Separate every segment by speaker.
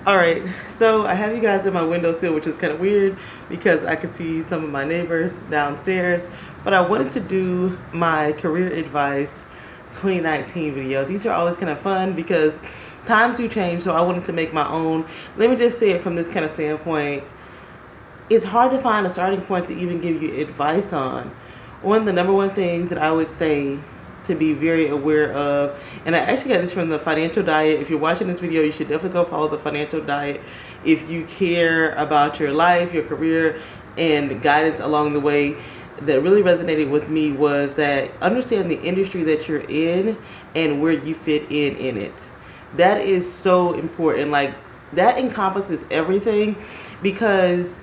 Speaker 1: All right, so I have you guys in my windowsill, which is kind of weird because I could see some of my neighbors downstairs. But I wanted to do my career advice 2019 video. These are always kind of fun because times do change, so I wanted to make my own. Let me just say it from this kind of standpoint. It's hard to find a starting point to even give you advice on. One of the number one things that I would say to be very aware of, and I actually got this from the Financial Diet. If you're watching this video, you should definitely go follow the Financial Diet if you care about your life, your career, and guidance along the way. That really resonated with me was that understand the industry that you're in and where you fit in it. That is so important. Like, that encompasses everything, because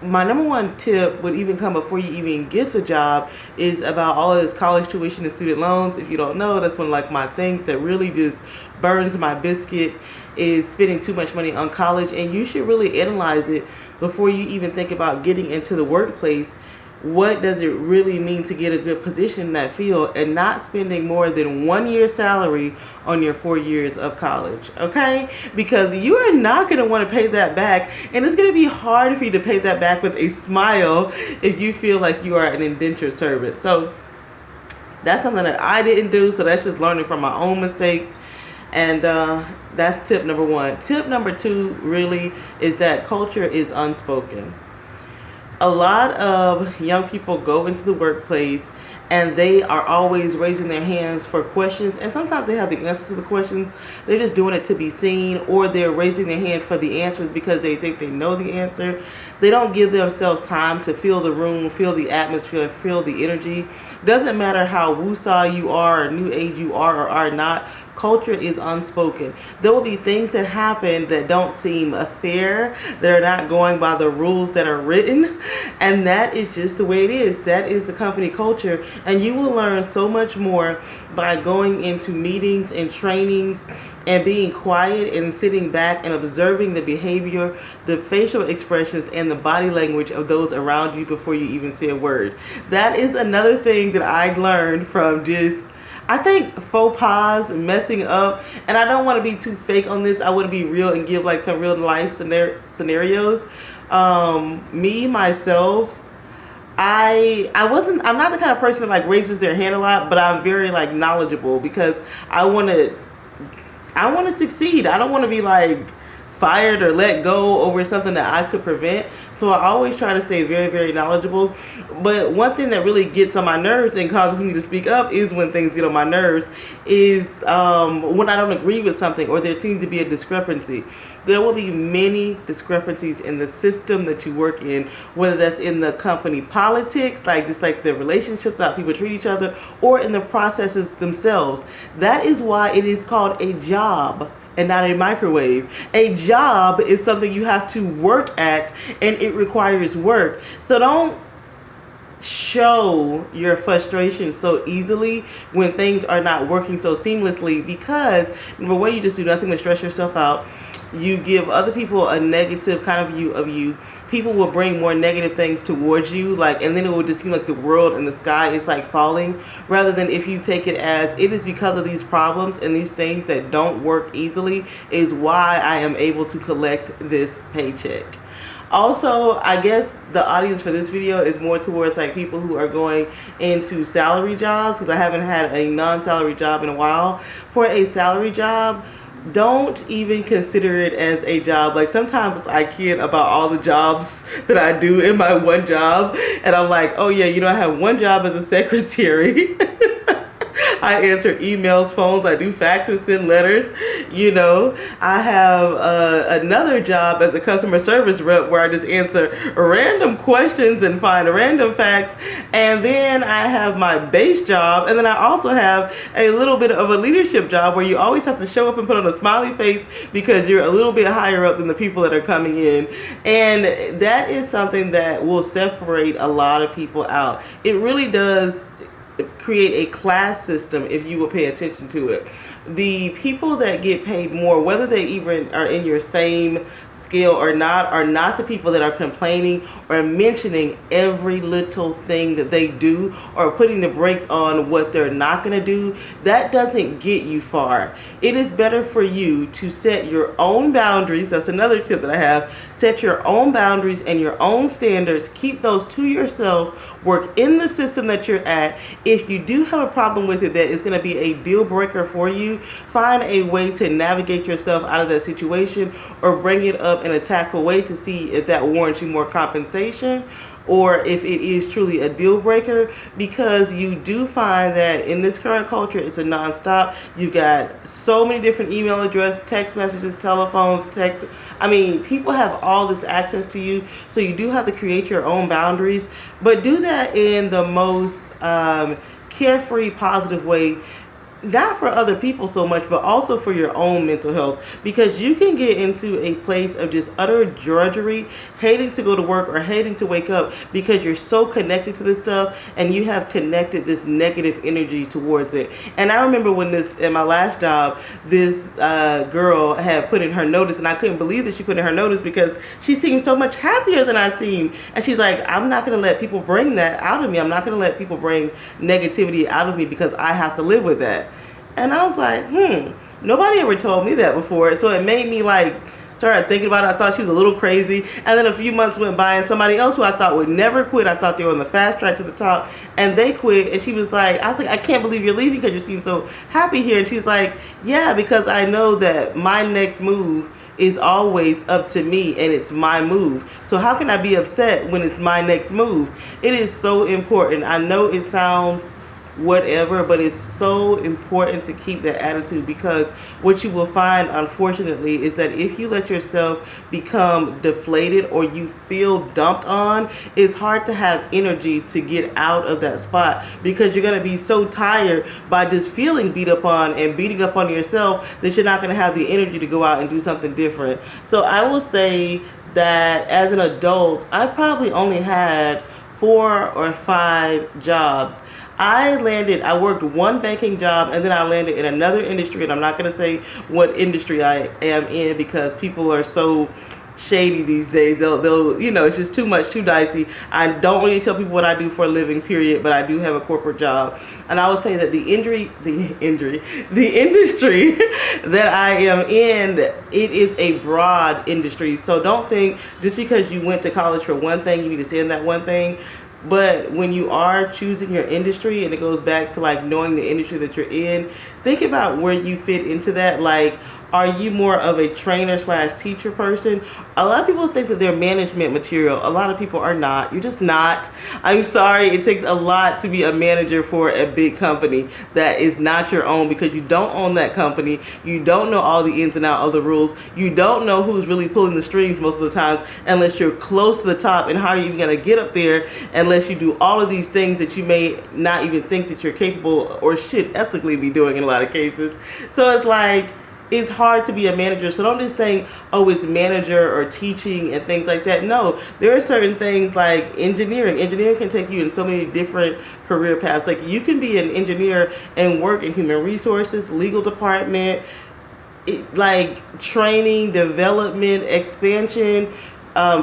Speaker 1: my number one tip would even come before you even get the job is about all of this college tuition and student loans. If you don't know, that's one of like my things that really just burns my biscuit, is spending too much money on college. And you should really analyze it before you even think about getting into the workplace. What does it really mean to get a good position in that field, and not spending more than 1 year's salary on your 4 years of college, okay? Because you are not going to want to pay that back, and it's going to be hard for you to pay that back with a smile if you feel like you are an indentured servant. So that's something that I didn't do, so that's just learning from my own mistake. And that's tip number one. Tip number two really is that culture is unspoken. A lot of young people go into the workplace and they are always raising their hands for questions, and sometimes they have the answers to the questions. They're just doing it to be seen, or they're raising their hand for the answers because they think they know the answer. They don't give themselves time to feel the room, feel the atmosphere, feel the energy. Doesn't matter how woo-saw you are or new age you are or are not, culture is unspoken. There will be things that happen that don't seem fair, that are not going by the rules that are written, and that is just the way it is. That is the company culture, and you will learn so much more by going into meetings and trainings and being quiet and sitting back and observing the behavior, the facial expressions, and the body language of those around you before you even say a word. That is another thing that I learned from just, I think, faux pas, messing up. And I don't want to be too fake on this. I want to be real and give like some real life scenarios. Me, myself, I'm not the kind of person that like raises their hand a lot, but I'm very like knowledgeable because I want to succeed. I don't want to be like fired or let go over something that I could prevent. So I always try to stay very, very knowledgeable. But one thing that really gets on my nerves and causes me to speak up is when things get on my nerves is when I don't agree with something or there seems to be a discrepancy. There will be many discrepancies in the system that you work in, whether that's in the company politics, like just like the relationships, how people treat each other, or in the processes themselves. That is why it is called a job and not a microwave. A job is something you have to work at, and it requires work. So don't show your frustration so easily when things are not working so seamlessly, because number one, you just do nothing but stress yourself out. You give other people a negative kind of view of you. People will bring more negative things towards you, like, and then it will just seem like the world and the sky is like falling, rather than if you take it as it is because of these problems and these things that don't work easily is why I am able to collect this paycheck. Also, I guess the audience for this video is more towards like people who are going into salary jobs, because I haven't had a non-salary job in a while. For a salary job, don't even consider it as a job. Like, sometimes I kid about all the jobs that I do in my one job, and I'm like, oh yeah, I have one job as a secretary. I answer emails, phones, I do faxes, send letters. I have another job as a customer service rep where I just answer random questions and find random facts. And then I have my base job, and then I also have a little bit of a leadership job where you always have to show up and put on a smiley face because you're a little bit higher up than the people that are coming in. And that is something that will separate a lot of people out. It really does create a class system if you will pay attention to it. The people that get paid more, whether they even are in your same scale or not, are not the people that are complaining or mentioning every little thing that they do or putting the brakes on what they're not going to do. That doesn't get you far. It is better for you to set your own boundaries. That's another tip that I have. Set your own boundaries and your own standards. Keep those to yourself. Work in the system that you're at. If you do have a problem with it that is going to be a deal breaker for you, find a way to navigate yourself out of that situation or bring it up in a tactful way to see if that warrants you more compensation or if it is truly a deal breaker, because you do find that in this current culture it's a nonstop. You've got so many different email addresses, text messages, telephones, text. I mean, people have all this access to you, so you do have to create your own boundaries, but do that in the most carefree, positive way. Not for other people so much, but also for your own mental health, because you can get into a place of just utter drudgery, hating to go to work or hating to wake up because you're so connected to this stuff and you have connected this negative energy towards it. And I remember when in my last job, this girl had put in her notice, and I couldn't believe that she put in her notice because she seemed so much happier than I seemed. And she's like, I'm not going to let people bring that out of me. I'm not going to let people bring negativity out of me because I have to live with that. And I was like, nobody ever told me that before. So it made me started thinking about it. I thought she was a little crazy. And then a few months went by and somebody else who I thought would never quit, I thought they were on the fast track to the top, and they quit. And she was like, I was like, I can't believe you're leaving because you seem so happy here. And she's like, yeah, because I know that my next move is always up to me and it's my move. So how can I be upset when it's my next move? It is so important. I know it sounds whatever, but it's so important to keep that attitude, because what you will find, unfortunately, is that if you let yourself become deflated or you feel dumped on, it's hard to have energy to get out of that spot, because you're going to be so tired by just feeling beat up on and beating up on yourself that you're not going to have the energy to go out and do something different. So I will say that as an adult, I probably only had 4 or 5 jobs. I worked one banking job, and then I landed in another industry, and I'm not going to say what industry I am in because people are so shady these days. They'll it's just too much, too dicey. I don't really tell people what I do for a living, period, but I do have a corporate job. And I would say that the industry that I am in, it is a broad industry. So don't think just because you went to college for one thing, you need to stay in that one thing. But when you are choosing your industry, and it goes back to knowing the industry that you're in, think about where you fit into that. Are you more of a trainer / teacher person? A lot of people think that they're management material. A lot of people are not. You're just not. I'm sorry. It takes a lot to be a manager for a big company that is not your own, because you don't own that company. You don't know all the ins and outs of the rules. You don't know who's really pulling the strings most of the times unless you're close to the top. And how are you even going to get up there unless you do all of these things that you may not even think that you're capable or should ethically be doing in a lot of cases. So it's hard to be a manager. So don't just think, oh, it's manager or teaching and things like that. No, there are certain things like engineering. Engineering can take you in so many different career paths. You can be an engineer and work in human resources, legal department, training, development, expansion,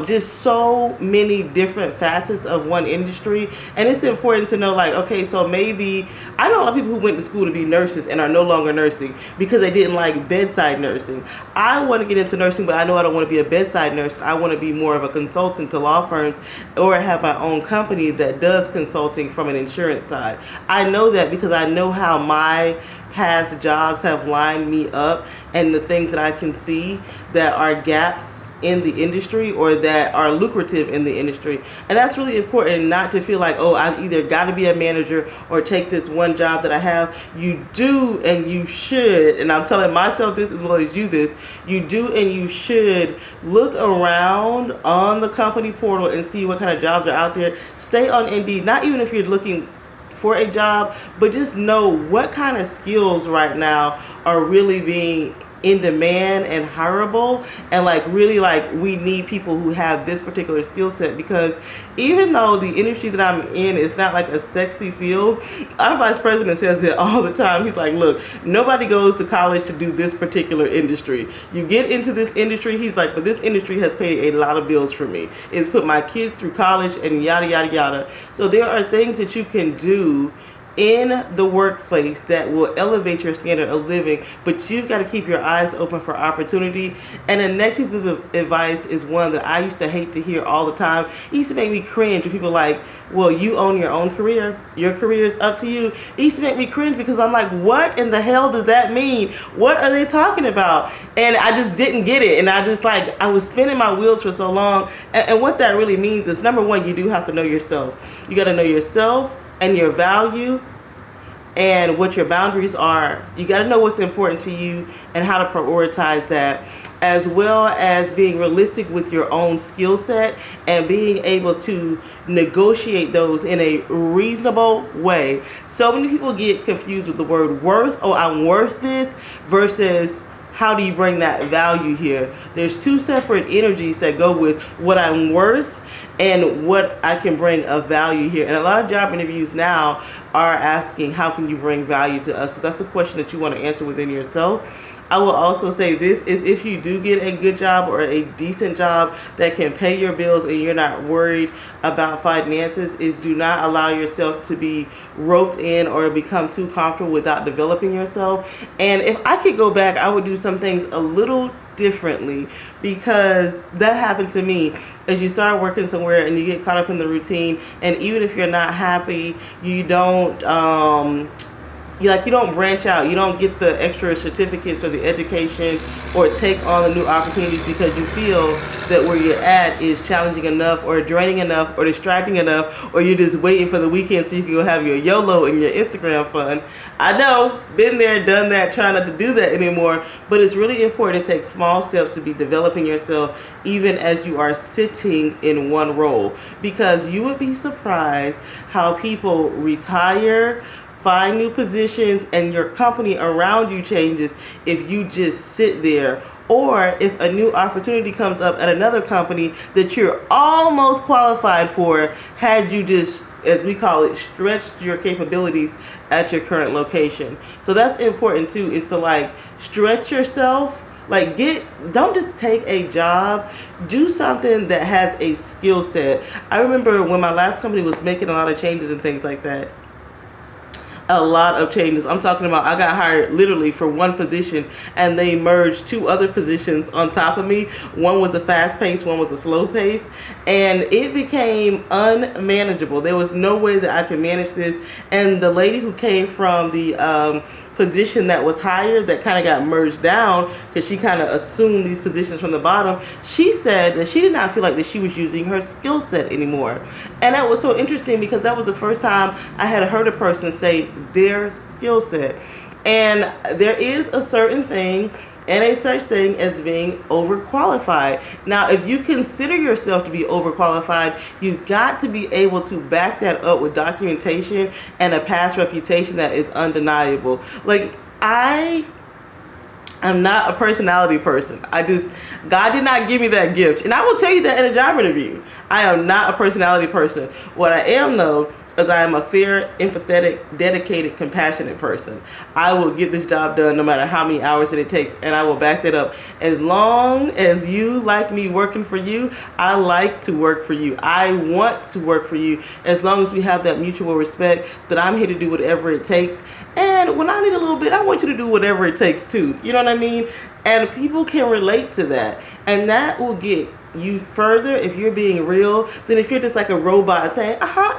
Speaker 1: just so many different facets of one industry. And it's important to know, okay, so maybe I know a lot of people who went to school to be nurses and are no longer nursing because they didn't like bedside nursing. I want to get into nursing, but I know I don't want to be a bedside nurse. I want to be more of a consultant to law firms, or have my own company that does consulting from an insurance side. I know that because I know how my past jobs have lined me up and the things that I can see that are gaps in the industry or that are lucrative in the industry. And that's really important, not to feel like, oh, I've either got to be a manager or take this one job that I have. You do and you should, and I'm telling myself this as well as you this, you do and you should look around on the company portal and see what kind of jobs are out there. Stay on Indeed, not even if you're looking for a job, but just know what kind of skills right now are really being in demand and hireable, and like really like we need people who have this particular skill set. Because even though the industry that I'm in is not like a sexy field, our vice president says it all the time. He's like, look, nobody goes to college to do this particular industry. You get into this industry, he's like, but this industry has paid a lot of bills for me. It's put my kids through college and yada yada yada. So there are things that you can do in the workplace that will elevate your standard of living, but you've got to keep your eyes open for opportunity. And the next piece of advice is one that I used to hate to hear all the time. It used to make me cringe when people like, well, you own your own career, your career is up to you. It used to make me cringe because I'm like, what in the hell does that mean? What are they talking about? And I just didn't get it. And I just like, I was spinning my wheels for so long. And what that really means is, number one, you do have to know yourself. You got to know yourself and your value and what your boundaries are. You got to know what's important to you and how to prioritize that, as well as being realistic with your own skill set and being able to negotiate those in a reasonable way. So many people get confused with the word worth. Oh, I'm worth this, versus how do you bring that value here? There's two separate energies that go with what I'm worth and what I can bring of value here. And a lot of job interviews now are asking, how can you bring value to us? So that's a question that you want to answer within yourself. I will also say this is, if you do get a good job or a decent job that can pay your bills and you're not worried about finances, is do not allow yourself to be roped in or become too comfortable without developing yourself. And if I could go back, I would do some things a little differently, because that happened to me. As you start working somewhere and you get caught up in the routine, and even if you're not happy, you don't you don't branch out. You don't get the extra certificates or the education or take on the new opportunities because you feel that where you're at is challenging enough or draining enough or distracting enough, or you're just waiting for the weekend so you can go have your YOLO and your Instagram fun. I know, been there, done that, trying not to do that anymore, but it's really important to take small steps to be developing yourself even as you are sitting in one role, because you would be surprised how people retire, find new positions, and your company around you changes if you just sit there. Or if a new opportunity comes up at another company that you're almost qualified for, had you just, as we call it, stretched your capabilities at your current location. So that's important too, is to like stretch yourself. Like don't just take a job, do something that has a skill set. I remember when my last company was making a lot of changes and things like that. A lot of changes. I'm talking about, I got hired literally for one position and they merged two other positions on top of me. One was a fast pace, one was a slow pace, and it became unmanageable. There was no way that I could manage this. And the lady who came from the position that was higher, that kind of got merged down because she kind of assumed these positions from the bottom, she said that she did not feel like that she was using her skill set anymore. And that was so interesting because that was the first time I had heard a person say their skill set. And there is a certain thing and a such thing as being overqualified. Now, if you consider yourself to be overqualified, you've got to be able to back that up with documentation and a past reputation that is undeniable. Like, I'm not a personality person. God did not give me that gift. And I will tell you that in a job interview. I am not a personality person. What I am, though, is I am a fair, empathetic, dedicated, compassionate person. I will get this job done no matter how many hours that it takes, and I will back that up. As long as you like me working for you, I like to work for you. I want to work for you, as long as we have that mutual respect that I'm here to do whatever it takes. And when I need a little bit, I want you to do whatever it takes too. You know what I mean? And people can relate to that. And that will get you further if you're being real than if you're just like a robot saying,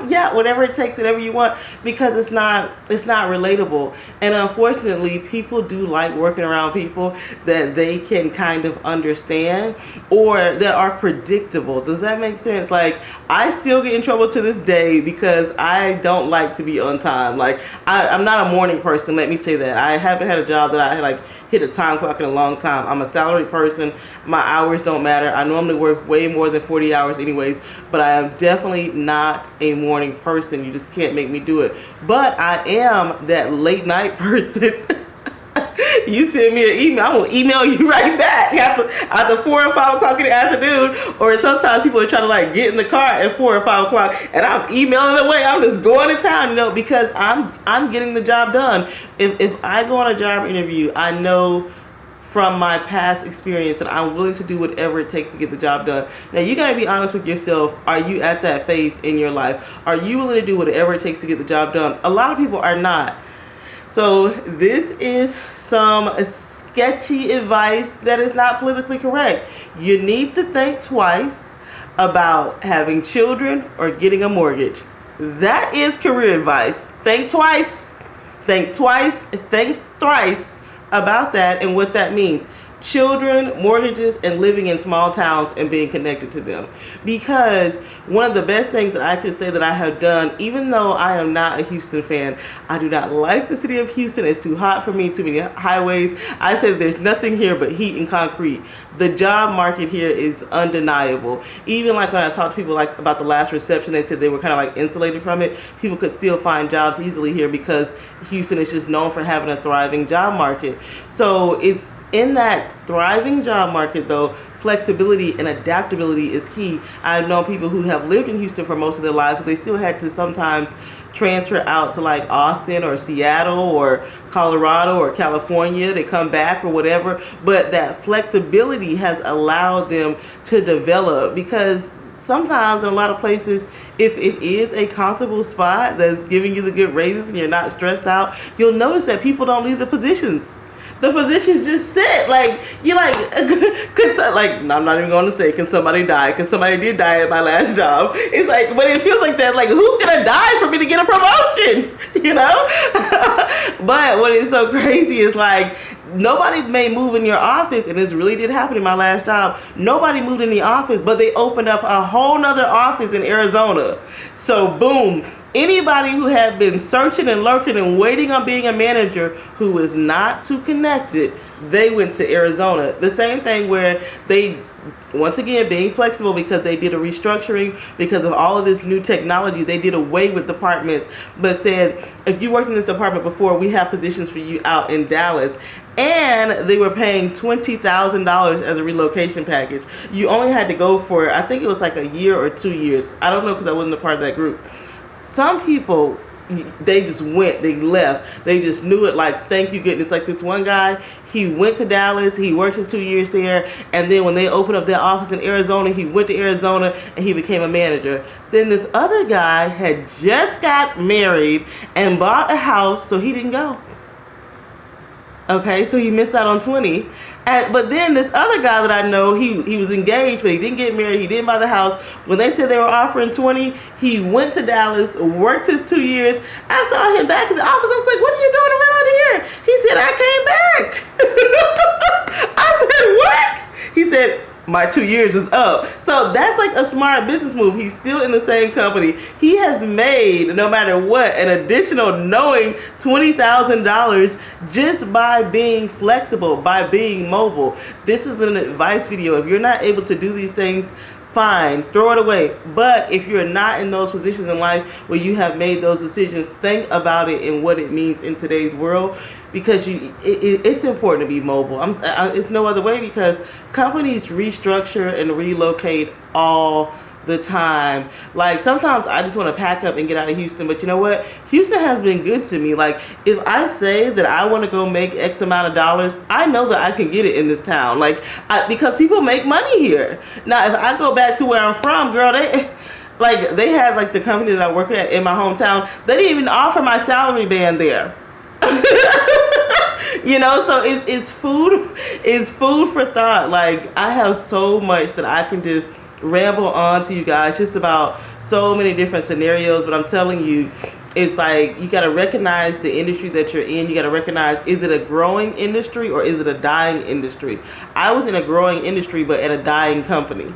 Speaker 1: yeah, whatever it takes, whatever you want, because it's not relatable. And unfortunately, people do like working around people that they can kind of understand or that are predictable. Does that make sense? Like, I still get in trouble to this day because I don't like to be on time. Like, I'm not a morning person, let me say that. I haven't had a job that I like hit a time clock in a long time. I'm a salaried person. My hours don't matter. I normally work way more than 40 hours anyways, but I am definitely not a morning person. You just can't make me do it. But I am that late night person You send me an email, I'm gonna email you right back after 4 or 5 o'clock in the afternoon. Or sometimes people are trying to like get in the car at 4 or 5 o'clock, and I'm emailing away. I'm just going to town, because I'm getting the job done. If I go on a job interview, I know from my past experience and I'm willing to do whatever it takes to get the job done. Now you gotta be honest with yourself. Are you at that phase in your life? Are you willing to do whatever it takes to get the job done? A lot of people are not. So this is some sketchy advice that is not politically correct. You need to think twice about having children or getting a mortgage. That is career advice. Think twice. Think twice. Think thrice about that and what that means. Children, mortgages, and living in small towns and being connected to them. Because one of the best things that I could say that I have done, even though I am not a Houston fan, I do not like the city of Houston. It's too hot for me, too many highways. I said there's nothing here but heat and concrete. The job market here is undeniable. Even like when I talked to people like about the last reception, they said they were kind of like insulated from it. People could still find jobs easily here because Houston is just known for having a thriving job market. So it's in that thriving job market, though, flexibility and adaptability is key. I've known people who have lived in Houston for most of their lives, but they still had to sometimes transfer out to like Austin or Seattle or Colorado or California. They come back or whatever. But that flexibility has allowed them to develop, because sometimes in a lot of places, if it is a comfortable spot that's giving you the good raises and you're not stressed out, you'll notice that people don't leave the positions. The positions just sit. Like, you're like, I'm not even going to say, can somebody die? Because somebody did die at my last job. It's like, but it feels like that, like, who's going to die for me to get a promotion? But what is so crazy is like, nobody may move in your office, and this really did happen in my last job. Nobody moved in the office, but they opened up a whole nother office in Arizona. So boom. Anybody who had been searching and lurking and waiting on being a manager who was not too connected, they went to Arizona. The same thing where they, once again, being flexible because they did a restructuring because of all of this new technology, they did away with departments, but said, if you worked in this department before, we have positions for you out in Dallas. And they were paying $20,000 as a relocation package. You only had to go for, I think it was like a year or 2 years. I don't know because I wasn't a part of that group. Some people, they just went, they left. They just knew it like, thank you, goodness. Like this one guy, he went to Dallas, he worked his 2 years there, and then when they opened up their office in Arizona, he went to Arizona and he became a manager. Then this other guy had just got married and bought a house, so he didn't go. Okay, so he missed out on 20. But then this other guy that I know, he was engaged, but he didn't get married. He didn't buy the house. When they said they were offering 20, he went to Dallas, worked his 2 years. I saw him back in the office. I was like, what are you doing around here? He said, I came back. I said, what? He said, my 2 years is up. So that's like a smart business move. He's still in the same company. He has made, no matter what, an additional knowing $20,000 just by being flexible, by being mobile. This is an advice video. If you're not able to do these things, fine, throw it away. But if you're not in those positions in life where you have made those decisions, think about it and what it means in today's world, because it's important to be mobile. It's no other way, because companies restructure and relocate all the time. Like sometimes I just want to pack up and get out of Houston, but you know what? Houston has been good to me. Like if I say that I want to go make X amount of dollars, I know that I can get it in this town. Because people make money here. Now if I go back to where I'm from, girl, they had like the company that I work at in my hometown, they didn't even offer my salary band there. So it's food for thought. Like I have so much that I can just ramble on to you guys just about so many different scenarios, but I'm telling you, it's like you got to recognize the industry that you're in. You got to recognize, is it a growing industry or is it a dying industry? I was in a growing industry but at a dying company.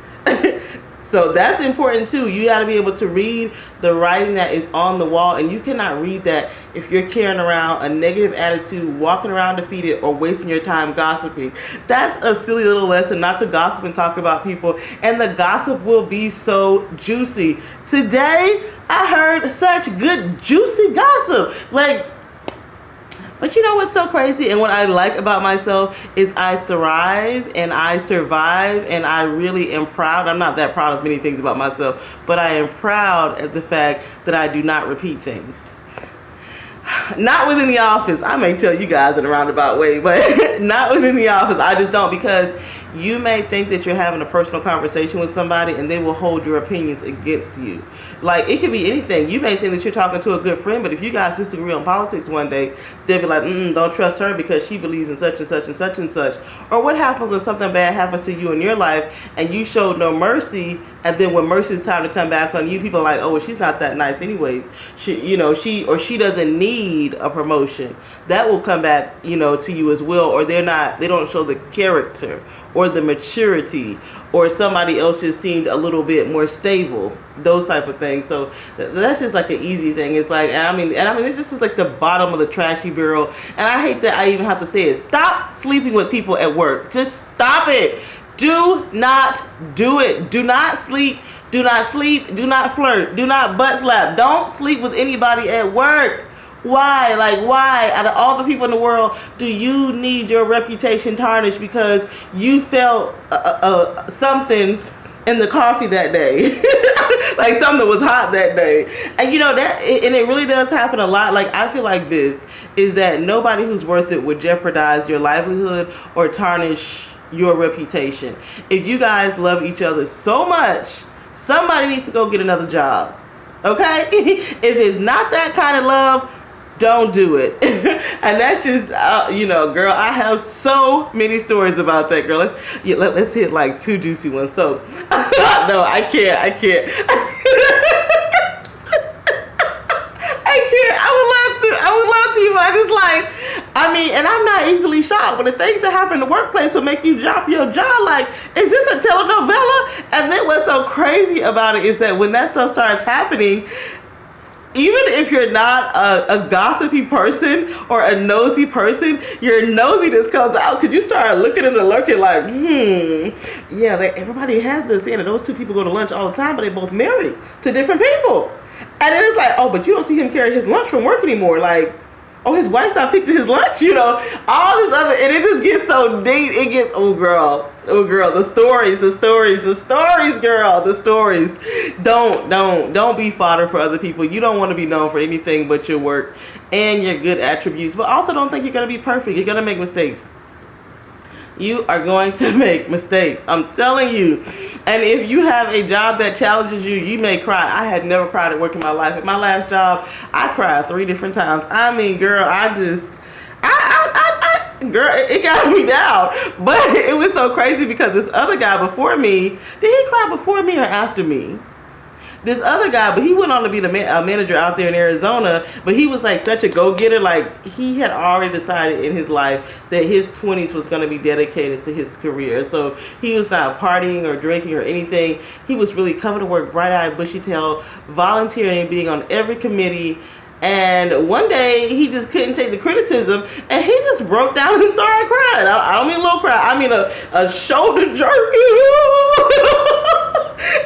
Speaker 1: So that's important too. You got to be able to read the writing that is on the wall, and you cannot read that if you're carrying around a negative attitude, walking around defeated, or wasting your time gossiping. That's a silly little lesson, not to gossip and talk about people, and the gossip will be so juicy. Today, I heard such good juicy gossip. Like, But you know what's so crazy and what I like about myself is I thrive and I survive, and I really am proud. I'm not that proud of many things about myself, but I am proud of the fact that I do not repeat things. Not within the office. I may tell you guys in a roundabout way, but not within the office. I just don't, because you may think that you're having a personal conversation with somebody and they will hold your opinions against you. Like, it could be anything. You may think that you're talking to a good friend, but if you guys disagree on politics one day, they'll be like, don't trust her because she believes in such and such and such and such. Or what happens when something bad happens to you in your life and you showed no mercy, and then when mercy's time to come back on you, people are like, oh, well, she's not that nice anyways. She doesn't need a promotion. That will come back, to you as well. Or they don't show the character or the maturity, or somebody else just seemed a little bit more stable, those type of things. So that's just like an easy thing. It's like, and I mean, this is like the bottom of the trashy barrel. And I hate that I even have to say it. Stop sleeping with people at work. Just stop it. Do not do it. Do not sleep. Do not sleep. Do not flirt. Do not butt slap. Don't sleep with anybody at work. Why? Like, why? Out of all the people in the world, do you need your reputation tarnished because you felt something in the coffee that day? Like something was hot that day. And and it really does happen a lot. Like, I feel like this is that nobody who's worth it would jeopardize your livelihood or tarnish your reputation. If you guys love each other so much, somebody needs to go get another job. Okay? If it's not that kind of love, don't do it. And that's just, girl, I have so many stories about that, girl. Let's hit like 2 juicy ones. So, no, I can't. I can't. I would love to, but I just and I'm not easily shocked, but the things that happen in the workplace will make you drop your jaw. Like, is this a telenovela? And then what's so crazy about it is that when that stuff starts happening, even if you're not a gossipy person or a nosy person, your nosiness comes out because you start looking and lurking like, yeah, everybody has been saying that those 2 people go to lunch all the time, but they both married to different people. And then it's like, oh, but you don't see him carry his lunch from work anymore. Like, oh, his wife stopped fixing his lunch, all this other, and it just gets so deep. It gets, oh girl, the stories, girl, the stories. Don't be fodder for other people. You don't want to be known for anything but your work and your good attributes. But also don't think you're going to be perfect. You're going to make mistakes. You are going to make mistakes. I'm telling you. And if you have a job that challenges you, you may cry. I had never cried at work in my life. At my last job, I cried 3 different times. I mean, girl, girl, it got me down. But it was so crazy because this other guy before me, did he cry before me or after me? This other guy, but he went on to be a manager out there in Arizona, but he was like such a go-getter. Like, he had already decided in his life that his 20s was going to be dedicated to his career. So he was not partying or drinking or anything. He was really coming to work bright-eyed, bushy-tailed, volunteering, being on every committee. And one day he just couldn't take the criticism, and he just broke down and started crying. I don't mean a little cry. I mean a shoulder jerk.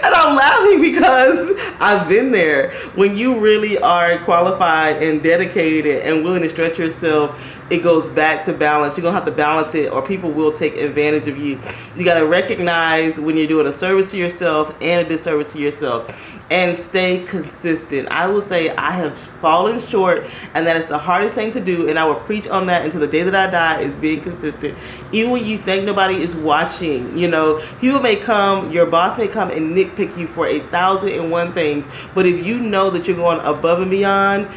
Speaker 1: And I'm laughing because I've been there. When you really are qualified and dedicated and willing to stretch yourself, it goes back to balance. You're going to have to balance it or people will take advantage of you. You got to recognize when you're doing a service to yourself and a disservice to yourself. And stay consistent. I will say I have fallen short, and that is the hardest thing to do, and I will preach on that until the day that I die, is being consistent. Even when you think nobody is watching, people may come, your boss may come and nitpick you for 1,001 things, but if you know that you're going above and beyond,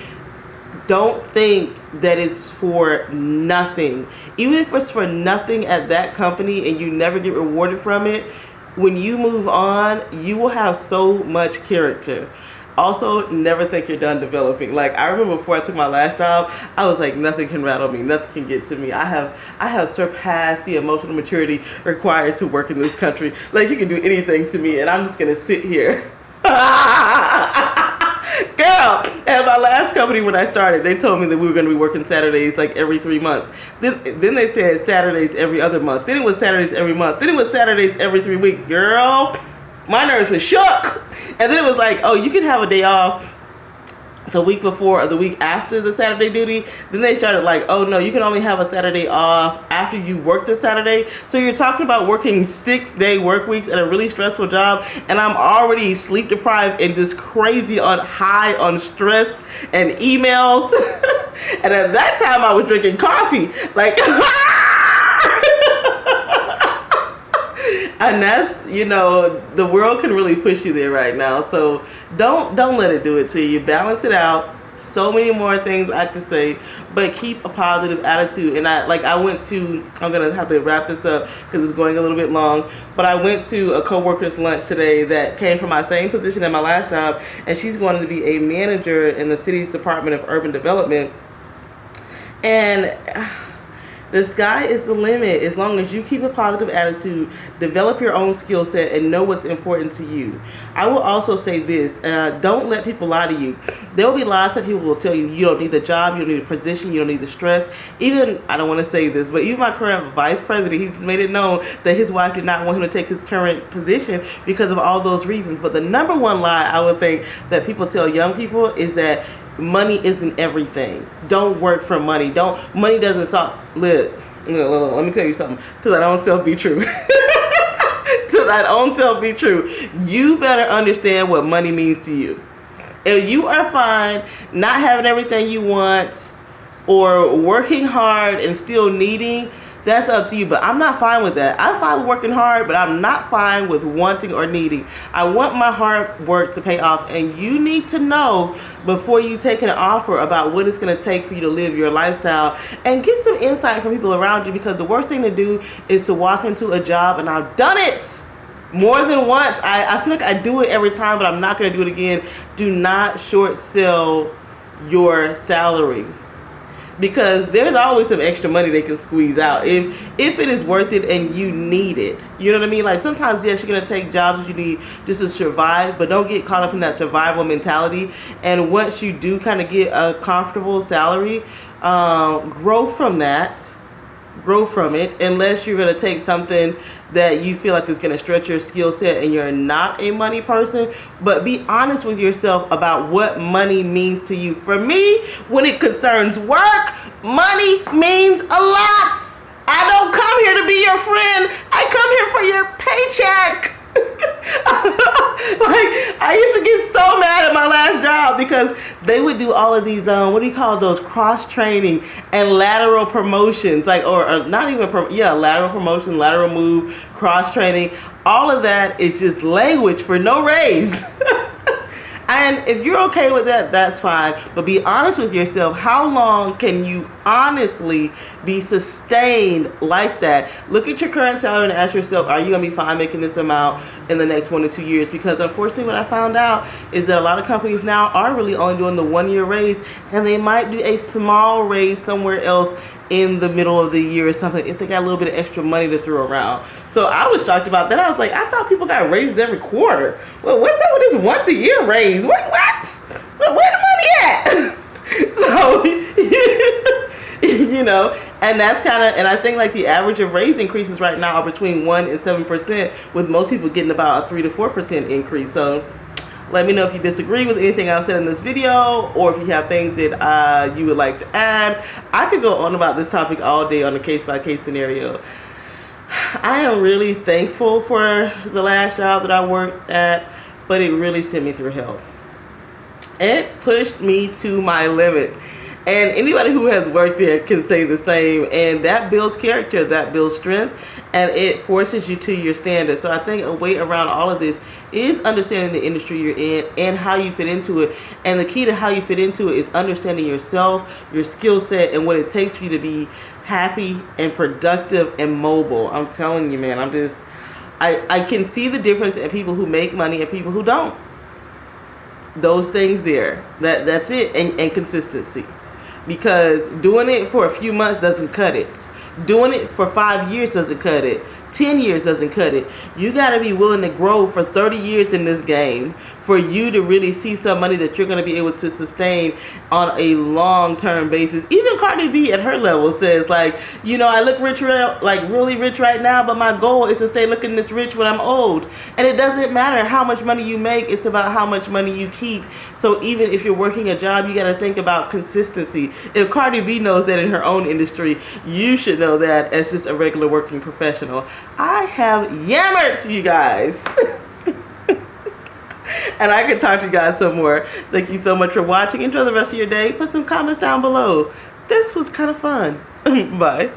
Speaker 1: don't think that it's for nothing. Even if it's for nothing at that company and you never get rewarded from it, when you move on, you will have so much character. Also, never think you're done developing. Like, I remember before I took my last job, I was like, nothing can rattle me, nothing can get to me. I have surpassed the emotional maturity required to work in this country. Like, you can do anything to me, and I'm just gonna sit here. Girl, at my last company when I started, they told me that we were going to be working Saturdays like every 3 months. Then they said Saturdays every other month. Then it was Saturdays every month. Then it was Saturdays every 3 weeks. Girl, my nerves were shook. And then it was like, oh, you can have a day off the week before or the week after the Saturday duty, then they started like, oh no, you can only have a Saturday off after you work the Saturday. So you're talking about working 6-day work weeks at a really stressful job, and I'm already sleep deprived and just crazy on high on stress and emails. And at that time I was drinking coffee. Like and that's, you know, the world can really push you there right now. So don't let it do it to you. Balance it out. So many more things I could say, but keep a positive attitude. And I'm gonna have to wrap this up because it's going a little bit long, but I went to a coworker's lunch today that came from my same position at my last job, and she's going to be a manager in the city's Department of Urban Development. And the sky is the limit as long as you keep a positive attitude, develop your own skill set, and know what's important to you. I will also say this, don't let people lie to you. There will be lots of people who will tell you you don't need the job, you don't need the position, you don't need the stress. Even, I don't want to say this, but even my current vice president, he's made it known that his wife did not want him to take his current position because of all those reasons. But the number one lie I would think that people tell young people is that money isn't everything. Don't work for money. Money doesn't solve. Look, let me tell you something. To that own self be true. To that own self be true. You better understand what money means to you. If you are fine not having everything you want or working hard and still needing, that's up to you. But I'm not fine with that. I'm fine with working hard, but I'm not fine with wanting or needing. I want my hard work to pay off, and you need to know before you take an offer about what it's going to take for you to live your lifestyle, and get some insight from people around you, because the worst thing to do is to walk into a job, and I've done it more than once. I feel like I do it every time, but I'm not going to do it again. Do not short sell your salary, because there's always some extra money they can squeeze out if it is worth it and you need it. You know what I mean? Like, sometimes, yes, you're going to take jobs that you need just to survive, but don't get caught up in that survival mentality. And once you do kind of get a comfortable salary, grow from that. Grow from it, unless you're going to take something that you feel like is going to stretch your skill set and you're not a money person. But be honest with yourself about what money means to you. For me, when it concerns work, money means a lot. I don't come here to be your friend. I come here for your paycheck. Like, I used to get so mad at my last job because they would do all of these what do you call those, cross training and lateral promotions, like, or not even lateral promotion, lateral move, cross training. All of that is just language for no raise. And if you're okay with that, that's fine. But be honest with yourself. How long can you honestly be sustained like that? Look at your current salary and ask yourself, are you going to be fine making this amount in the next 1 to 2 years? Because unfortunately, what I found out is that a lot of companies now are really only doing the 1 year raise, and they might do a small raise somewhere else in the middle of the year or something if they got a little bit of extra money to throw around. So I was shocked about that. I was like, I thought people got raises every quarter. Well, what's up with this once a year raise? What? Where the money at? So, you know, and that's kind of, and I think like the average of raise increases right now are between 1% and 7%, with most people getting about a 3 to 4% increase. So let me know if you disagree with anything I've said in this video, or if you have things that you would like to add. I could go on about this topic all day on a case-by-case scenario. I am really thankful for the last job that I worked at, but it really sent me through hell. It pushed me to my limit. And anybody who has worked there can say the same. And that builds character, that builds strength, and it forces you to your standards. So I think a way around all of this is understanding the industry you're in and how you fit into it. And the key to how you fit into it is understanding yourself, your skill set, and what it takes for you to be happy and productive and mobile. I'm telling you, man, I can see the difference in people who make money and people who don't. Those things there, that's it. And consistency. Because doing it for a few months doesn't cut it. Doing it for 5 years doesn't cut it. 10 years doesn't cut it. You got to be willing to grow for 30 years in this game for you to really see some money that you're going to be able to sustain on a long-term basis. Even Cardi B at her level says, like, you know, I look rich, like really rich right now, but my goal is to stay looking this rich when I'm old. And it doesn't matter how much money you make. It's about how much money you keep. So even if you're working a job, you got to think about consistency. If Cardi B knows that in her own industry, you should know that as just a regular working professional. I have yammered to you guys. And I can talk to you guys some more. Thank you so much for watching. Enjoy the rest of your day. Put some comments down below. This was kind of fun. Bye.